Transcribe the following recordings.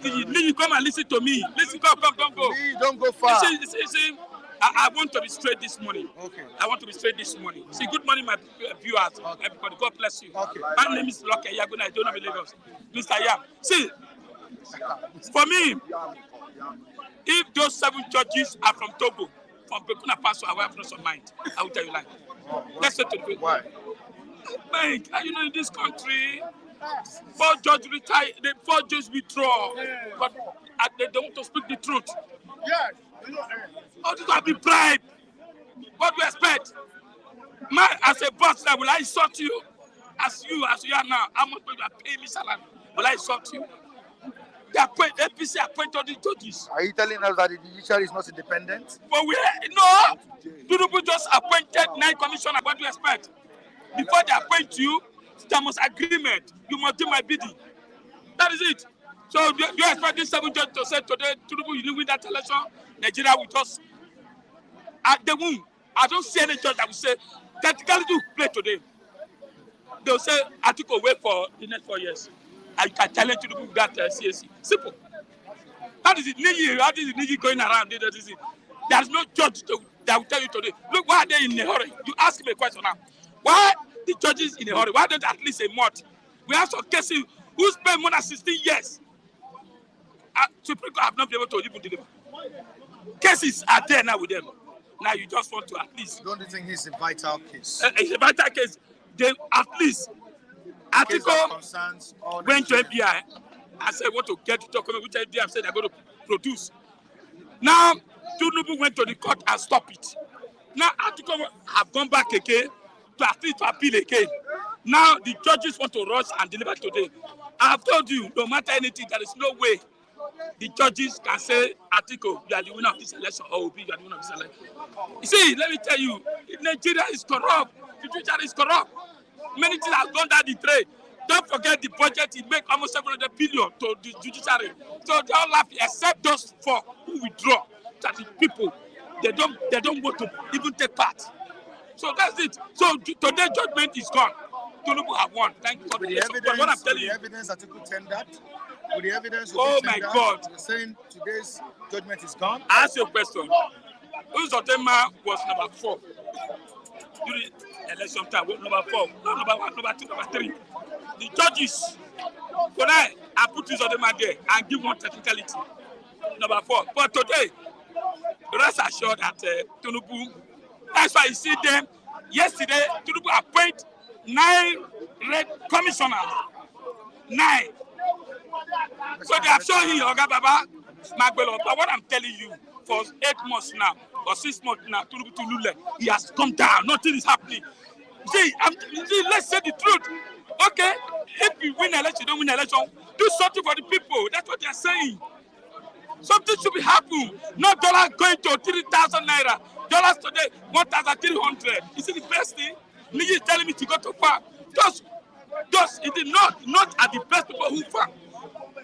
You come and listen to me. Listen, go. Me, don't go far. See, I want to be straight this morning. Okay. I want to be straight this morning. See, good morning, my viewers. Okay. Everybody, God bless you. Okay. My name is Loke Yaguna. I don't have a Lagos. Mr. Yam. See, for me, if those 7 judges are from Togo, from Burkina Faso, I have no some mind. I will tell you like. Let's say to the Why? Mate, you know, in this country, 4 judges retire, 4 judges withdraw, but they don't want to speak the truth. Yes. All this will be bribe. What do you expect? Man, as a boss, will I insult you? As you are now, how much will you pay me salary? Will I insult you? APC appointed all the judges. Are you telling us that the judicial is not independent? But no. Tinubu just appointed 9 commissioners. What do you expect? Before they appoint you, there must agreement. You must do my bidding. That is it. So do you expect this 7 judges to say today, Tinubu, you didn't win that election? Nigeria will just they won't. I don't see any judge that will say technically you play today. They will say Atiku wait for the next 4 years. And you can challenge Tinubu with that CAC. Simple. That is it. How is it going around? There's no judge that will tell you today. Look, why are they in a hurry? You ask me a question now. Why the judges in a hurry? Why don't at least a month? We have some cases who spend more than 16 years. Supreme Court have not been able to even deliver. Cases are there now with them. Now you just want to at least. Don't you think it's a vital case? It's a vital case. They at least Atiku went to FBI and said want to get the document which FBI said they're going to produce. Now Tinubu went to the court and stopped it. Now Atiku have gone back again to at least appeal again. Now the judges want to rush and deliver today. I have told you, no matter anything, there is no way the judges can say, Atiku, you are the winner of this election, or Obi, you are the winner of this election. You see, let me tell you, Nigeria is corrupt. The judiciary is corrupt. Many things have gone down the drain. Don't forget the budget, it makes almost 700 billion to the judiciary. So they all laugh, except those 4 who withdraw. That the people, they don't want to even take part. So that's it. So today's judgment is gone. Tinubu have won. Thank you for the evidence. What I'm telling you. The evidence that you could send that. With the evidence. Oh my God! You're saying today's judgment is gone. I ask you a question. Uzodema was number 4 during election time. Number 4, number 1, number 2, number 3. The judges, could I put Uzodema there and give one technicality? Number 4. But today, rest assured that Tinubu. That's why you see them. Yesterday, Tinubu appointed 9 red commissioners. 9. So they have shown him, Oga Baba, Magbelo. But what I'm telling you, for 8 months now, or 6 months now, Tinubu Tulule, he has come down. Nothing is happening. See, let's say the truth. Okay, if you win election, you don't win election, do something for the people. That's what they're saying. Something should be happening. Not dollar going to 3,000 naira. Dollars today, 1,300. Is it the best thing? Nigga is telling me to go to farm. Just it is not at the best people who farm.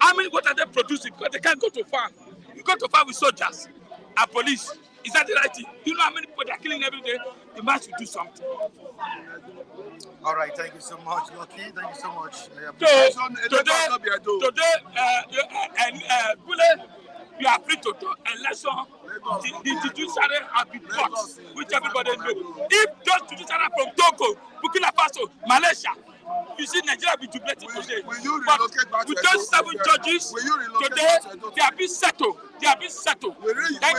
How many what are they producing? Because they can't go to farm. You go to farm with soldiers and police. Is that the right thing? You know how many people they are killing every day? The man should do something. All right, thank you so much, Lucky. Thank you so much. Today, you are free to talk election. The judiciary have been bought, which everybody knows. If those judiciary from Togo, Burkina Faso, Malaysia, you see Nigeria be jubilating today. But with those 7 judges, today they have been settled. They have been settled. Will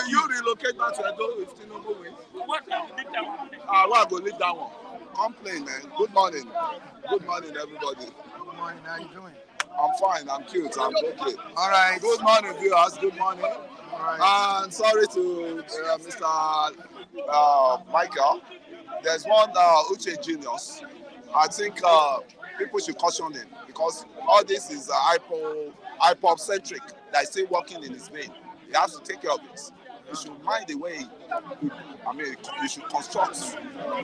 you relocate back to Edo if Tinubu wins? What will you leave that one? Well, go leave that one. Complain, man. Good morning. Good morning, everybody. Good morning. How you doing? I'm fine. I'm cute. I'm okay. All right. Good morning, viewers. Good morning. All right. And sorry to Mr. Michael. There's one Uche genius. I think people should caution him because all this is hypop-centric that is still working in his vein. He has to take care of this. You should mind the way, you should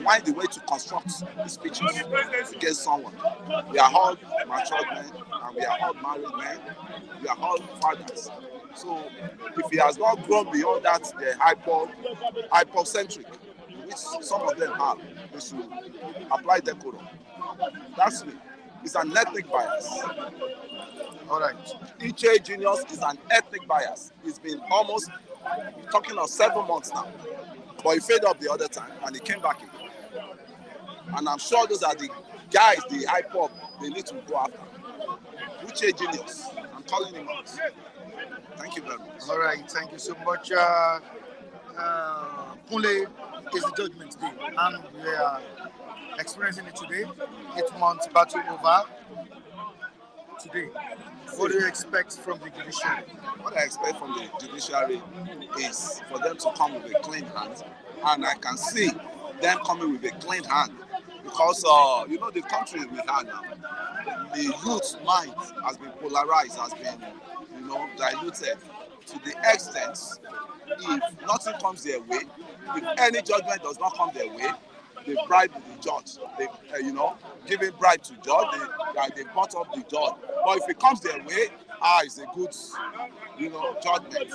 mind the way to construct the speeches against someone. We are all matured men and we are all married men. We are all fathers. So if he has not grown beyond that, the hypop-centric, which some of them have, they should apply decorum. That's me. It's an ethnic bias. All right. Uche Juniors is an ethnic bias. It's been almost talking of 7 months now. But he faded up the other time and he came back again. And I'm sure those are the guys, the hype up, they need to go after. Uche Juniors, I'm calling him out. Thank you very much. All right. Thank you so much. Kunle is the judgment day, and we are experiencing it today. 8 months battle over today. What do you expect from the judiciary? What I expect from the judiciary is for them to come with a clean hand, and I can see them coming with a clean hand because the country we have now, the youth mind has been polarized, has been diluted to the extent if nothing comes their way, if any judgment does not come their way, they bribe the judge. They giving bribe to judge, they bought up the judge. But if it comes their way, it's a good judgment.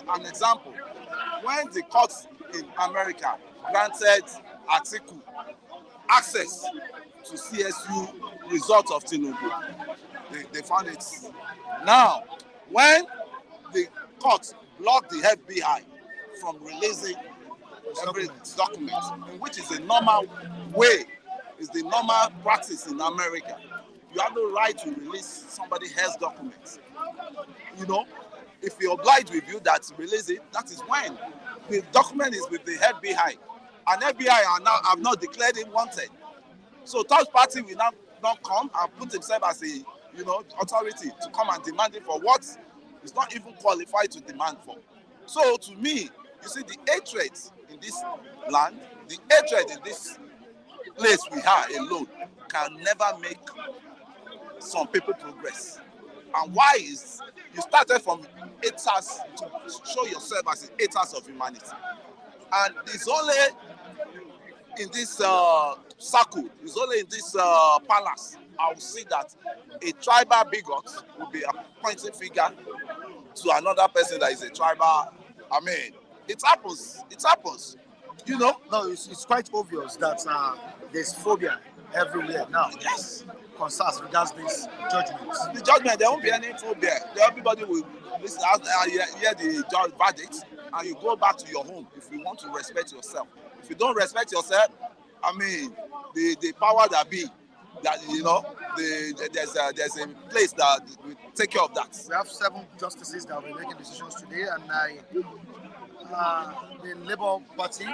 An example, when the courts in America granted Atiku access to CSU result of Tinubu, they found it. Now, when the court blocked the FBI from releasing every document, which is a normal way, is the normal practice in America. You have no right to release somebody else's documents. If he obliged with you that release it, that is when the document is with the FBI, and FBI have not declared him wanted. So third party will now not come and put himself as a authority to come and demand it for what he's not even qualified to demand for. So to me, you see, the hatred in this land, the hatred in this place we are alone can never make some people progress. And why is you started from haters to show yourself as haters of humanity, and it's only in this circle, it's only in this palace I will see that a tribal bigot will be a pointing figure to another person that is a tribal. I mean, it happens. It happens. No, it's quite obvious that there's phobia everywhere now. Yes. Concerns regards this judgment. The judgment, there won't be any phobia. Everybody will listen, hear the judge verdict, and you go back to your home if you want to respect yourself. If you don't respect yourself, I mean, the power that be, that there's a place that will take care of that. We have 7 justices that will be making decisions today, and the Labour Party,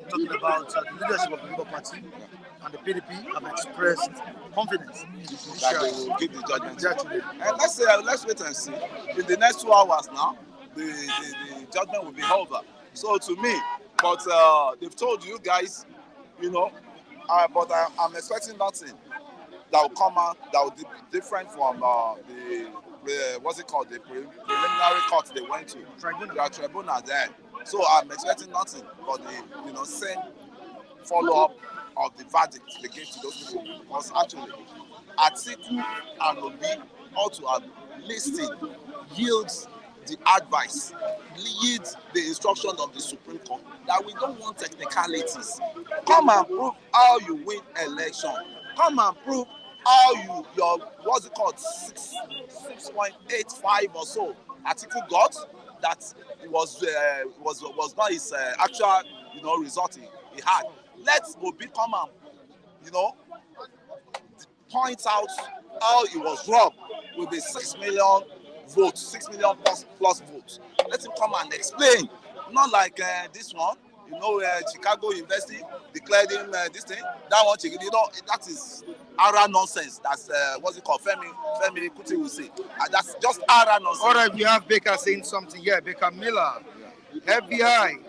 talking about the leadership of the Labour Party and the PDP, have expressed confidence that they will give the judgment. And let's wait and see. In the next 2 hours now, the judgment will be over. So to me, but they've told you guys, but I'm expecting nothing that will come out that will be different from what's it called, the preliminary court they went to. Tribunal there. So I'm expecting nothing but the same follow-up of the verdict they gave to those people. Because actually, Atiku and Obi ought to have listened, yields the advice, yields the instruction of the Supreme Court that we don't want technicalities. Come and prove how you win election. Come and prove how your what's it called 6.85 or so Atiku got, that it was not his actual result he had. Let's Obi come and point out how he was robbed with the 6 million votes, 6 million plus votes. Let him come and explain. Not like this one, Chicago University declared him this thing. That one, that is ara nonsense. That's what's it called? Femi Kuti will say. That's just ara nonsense. All right, we have Baker saying something here. Baker Miller, FBI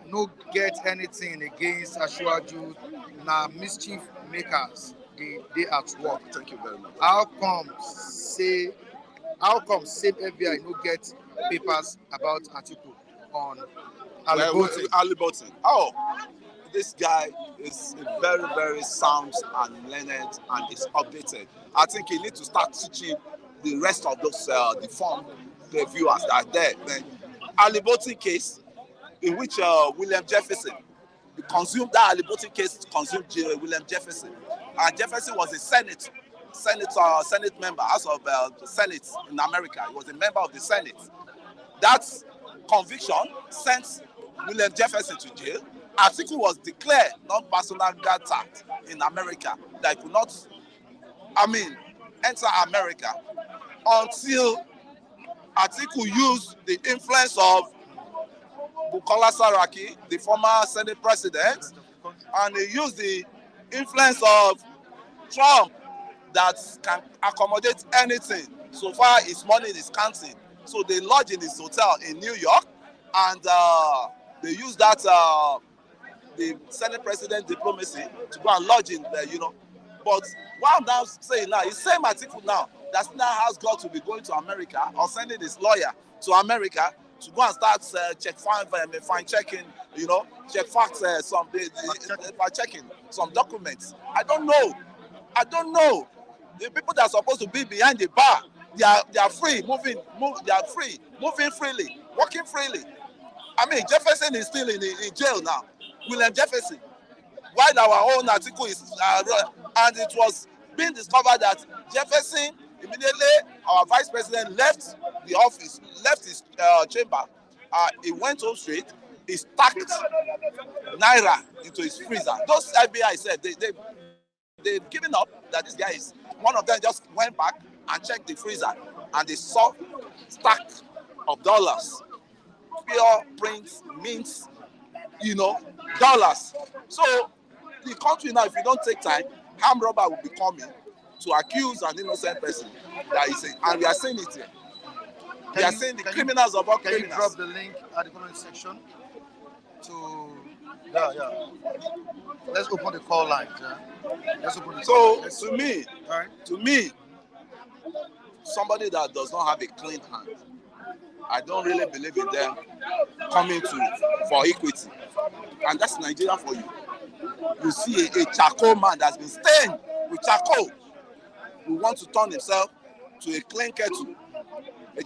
no get anything against Ashwaju, na mischief makers. They at work. Thank you very much. How come same FBI no get papers about Atiku on Alibotin? Oh, this guy is very, very sound and learned and is updated. I think he needs to start teaching the rest of those the viewers that are there. The Alibotin case, in which William Jefferson consumed, that Alibotin case consumed William Jefferson. And Jefferson was a senator Senate member, House of Senate in America. He was a member of the Senate. That conviction sent William Jefferson to jail. Atiku was declared non-personal attack in America that could not, enter America until Atiku used the influence of Bukola Saraki, the former Senate president, and he used the influence of Trump that can accommodate anything. So far, his money is counting. So they lodge in his hotel in New York, and they use that the Senate president diplomacy to go and lodge in there, But what I'm now saying now, it's same Atiku now that now has got to be going to America or sending his lawyer to America to go and start fine checking, check facts, checking some documents. I don't know. The people that are supposed to be behind the bar, they are free, moving freely, working freely. Jefferson is still in jail now. William Jefferson. While our own article is, and it was being discovered that Jefferson, immediately our vice president left the office, left his chamber, he went home straight, he stacked Naira into his freezer. Those FBI said they've given up that this guy is, one of them just went back and checked the freezer and they saw stack of dollars, pure prints, mints, dollars. So the country now, if you don't take time, armed robber will be coming to accuse an innocent person that is, and we are saying it here. We are saying the criminals of all criminals. Can you drop the link at the comment section to let's open the call lines. Let's open the call lines. To me, somebody that does not have a clean hand, I don't really believe in them coming for equity. And that's Nigeria for you. You see a charcoal man that's been stained with charcoal who wants to turn himself to a clean kettle. A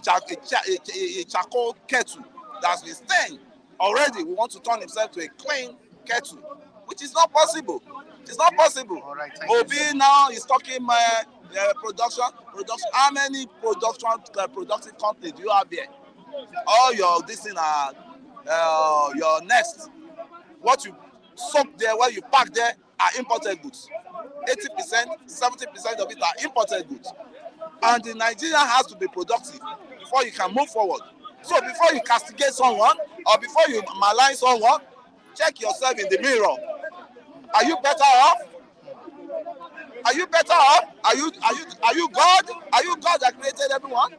charcoal kettle that's been stained already. We want to turn himself to a clean kettle, which is not possible. It's not possible. All right, Obi now is talking production. How many productive companies do you have here? All your your nest, what you soak there, what you pack there are imported goods. 80%, 70% of it are imported goods. And the Nigerian has to be productive before you can move forward. So before you castigate someone or before you malign someone, check yourself in the mirror. Are you better off? Are you better off? Are you God? Are you God that created everyone?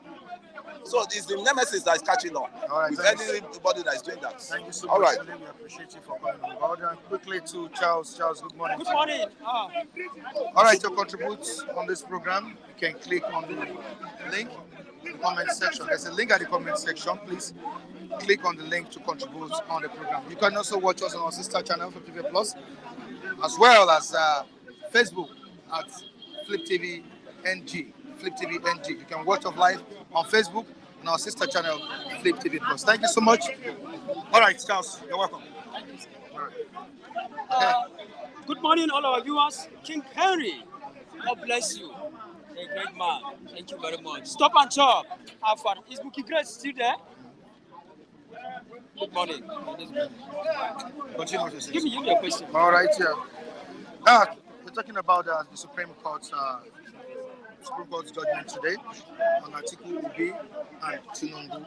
So it's the nemesis that is catching on. All right, with anybody that is doing that. Thank you so All much. right. We appreciate you for coming on board. And quickly to Charles. Charles, good morning. Good morning. All right, to contribute on this program, you can click on the link in the comment section. There's a link at the comment section. Please click on the link to contribute on the program. You can also watch us on our sister channel, Flip TV Plus, as well as Facebook at Flip TV NG. Flip TV NG. You can watch us live on Facebook and our sister channel, Flip TV Plus. Thank you so much. All right, Charles, you're welcome. All right. Good morning, all our viewers. King Henry, God bless you. A great man. Thank you very much. Stop and chop. Have fun. Is Bookie Grace still there? Good morning. Continue with Give me a question. All right, yeah. We're talking about the Supreme Court's judgment today on Atiku, Obi, and Tinubu.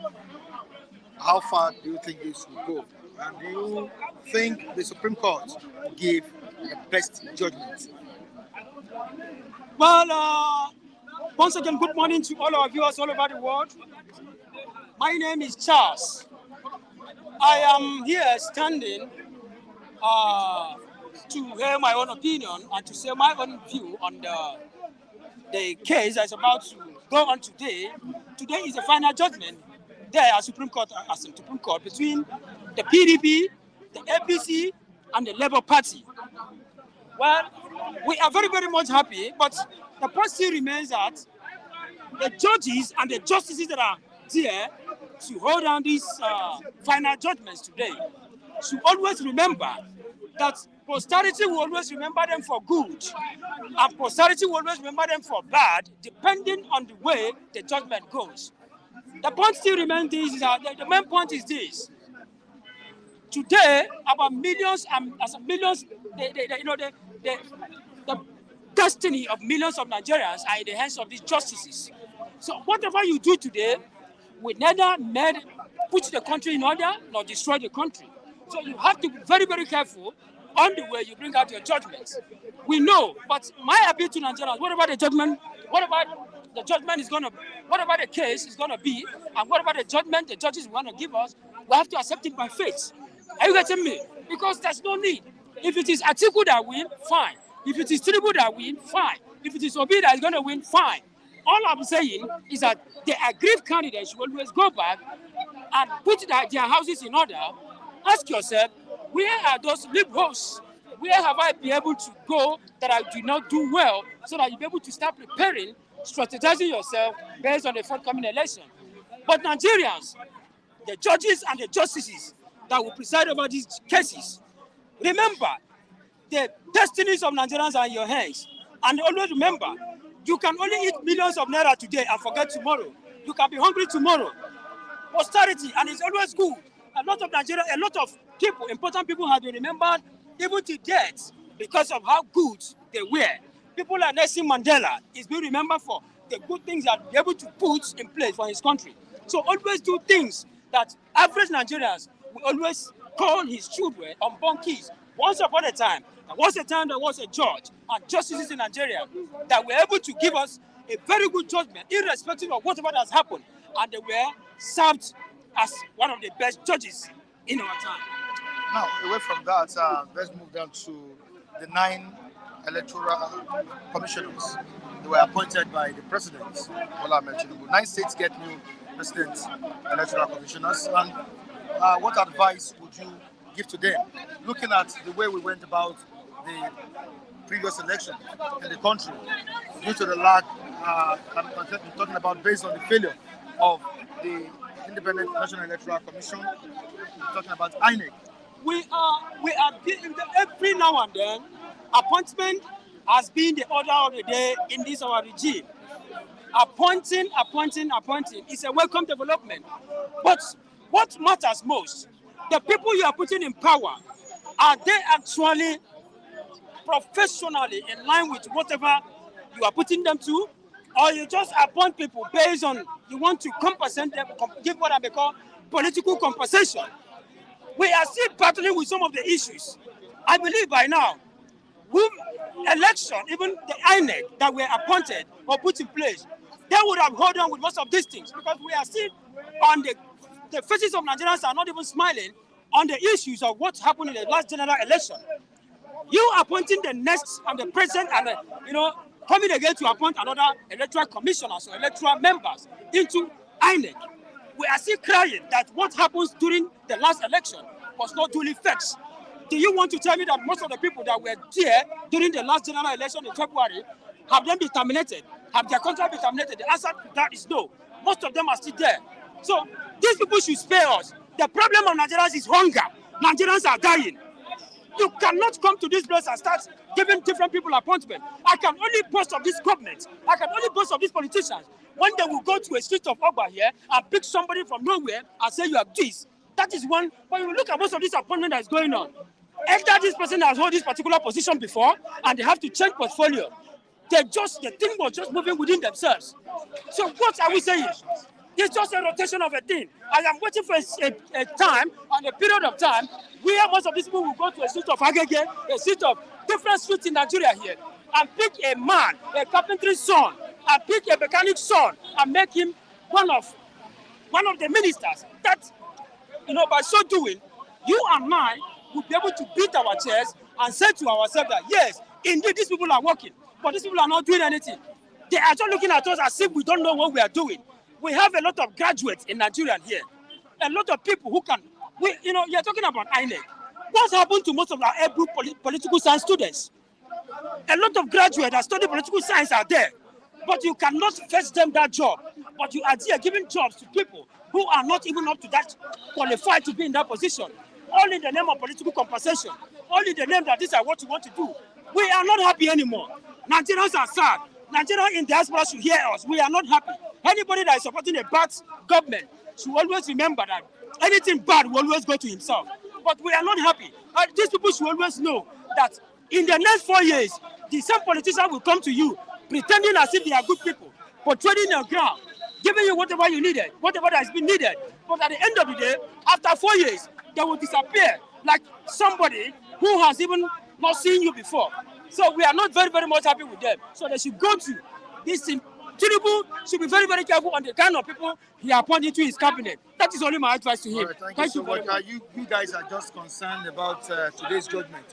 How far do you think this will go? And do you think the Supreme Court will give the best judgment? Well, once again, good morning to all our viewers all over the world. My name is Charles. I am here standing to hear my own opinion and to say my own view on the case that is about to go on today. Today is the final judgment there at Supreme Court, between the PDP, the APC, and the Labour Party. Well, we are very, very much happy, but the point still remains that the judges and the justices that are there to hold down these final judgments today should always remember that Posterity will always remember them for good, and posterity will always remember them for bad, depending on the way the judgment goes. The point still remains this, is that the main point is this. Today, about millions and millions, the destiny of millions of Nigerians are in the hands of these justices. So whatever you do today will neither put the country in order nor destroy the country. So you have to be very, very careful on the way you bring out your judgments. We know, but my appeal to Nigerians, whatever the judgment is gonna, whatever the case is gonna be, and whatever the judgment the judges want to give us, we have to accept it by faith. Are you getting me? Because there's no need. If it is Atiku that win, fine. If it is Tinubu that win, fine. If it is Obi that is going to win, fine. All I'm saying is that the aggrieved candidates should always go back and put their houses in order. Ask yourself, where are those loopholes? Where have I been able to go that I do not do well, so that you'll be able to start preparing, strategizing yourself based on the forthcoming election? But Nigerians, the judges and the justices that will preside over these cases, remember, the destinies of Nigerians are in your hands. And always remember, you can only eat millions of naira today and forget tomorrow. You can be hungry tomorrow. Posterity, and it's always good. A lot of people, important people have been remembered even to death because of how good they were. People like Nelson Mandela is being remembered for the good things that he was able to put in place for his country. So always do things that average Nigerians will always call his children unborn kids. Once upon a time, there was a time there was a judge and justices in Nigeria that were able to give us a very good judgment, irrespective of whatever has happened, and they were served as one of the best judges in our time. Now, away from that, let's move down to the 9 electoral commissioners. They were appointed by the president, Bola Ahmed Tinubu. 9 states get new president electoral commissioners. And what advice would you give to them, looking at the way we went about the previous election in the country, due to the lack, I'm talking about based on the failure of the Independent National Electoral Commission, I'm talking about INEC. We are every now and then, appointment has been the order of the day in this our regime. Appointing is a welcome development. But what matters most, the people you are putting in power, are they actually professionally in line with whatever you are putting them to? Or you just appoint people based on you want to compensate them, give what I call political compensation? We are still battling with some of the issues. I believe by now, election, even the INEC that were appointed or put in place, they would have held on with most of these things, because we are still on the faces of Nigerians are not even smiling on the issues of what happened in the last general election. You appointing the next and the present and coming again to appoint another electoral commissioners or electoral members into INEC. We are still crying that what happens during the last election was not duly fixed. Do you want to tell me that most of the people that were there during the last general election in February have them been terminated? Have their contract been terminated? The answer to that is no. Most of them are still there. So these people should spare us. The problem of Nigerians is hunger. Nigerians are dying. You cannot come to this place and start giving different people appointment. I can only boast of this government. I can only boast of these politicians when they will go to a street of Ogba here and pick somebody from nowhere and say you have this. That is one. But you look at most of this appointment that is going on. Either this person has held this particular position before and they have to change portfolio. The thing was just moving within themselves. So what are we saying? It's just a rotation of a thing. I am waiting for a time and a period of time where most of these people will go to a street of Agege, a street of different streets in Nigeria here, and pick a man, a carpenter's son, and pick a mechanic's son, and make him one of the ministers. That, by so doing, you and I will be able to beat our chest and say to ourselves that, yes, indeed, these people are working, but these people are not doing anything. They are just looking at us as if we don't know what we are doing. We have a lot of graduates in Nigeria here. A lot of people who can, you're talking about INEC. What's happened to most of our able political science students? A lot of graduates that study political science are there, but you cannot fetch them that job. But you are there giving jobs to people who are not even up to that qualified to be in that position, all in the name of political compensation. only the name that these are what you want to do. We are not happy anymore. Nigerians are sad. Nigerians in diaspora should hear us. We are not happy. Anybody that is supporting a bad government should always remember that anything bad will always go to himself. But we are not happy. And these people should always know that in the next 4 years, the same politician will come to you pretending as if they are good people, but trading your ground, giving you whatever you needed, whatever that has been needed. But at the end of the day, after 4 years, they will disappear like somebody who has even not seen you before. So we are not very, very much happy with them. So they should go to this thing. Tinubu should be very, very careful on the kind of people he appointed to his cabinet. That is only my advice to him. All right, thank you so much. very much. You guys are just concerned about today's judgment.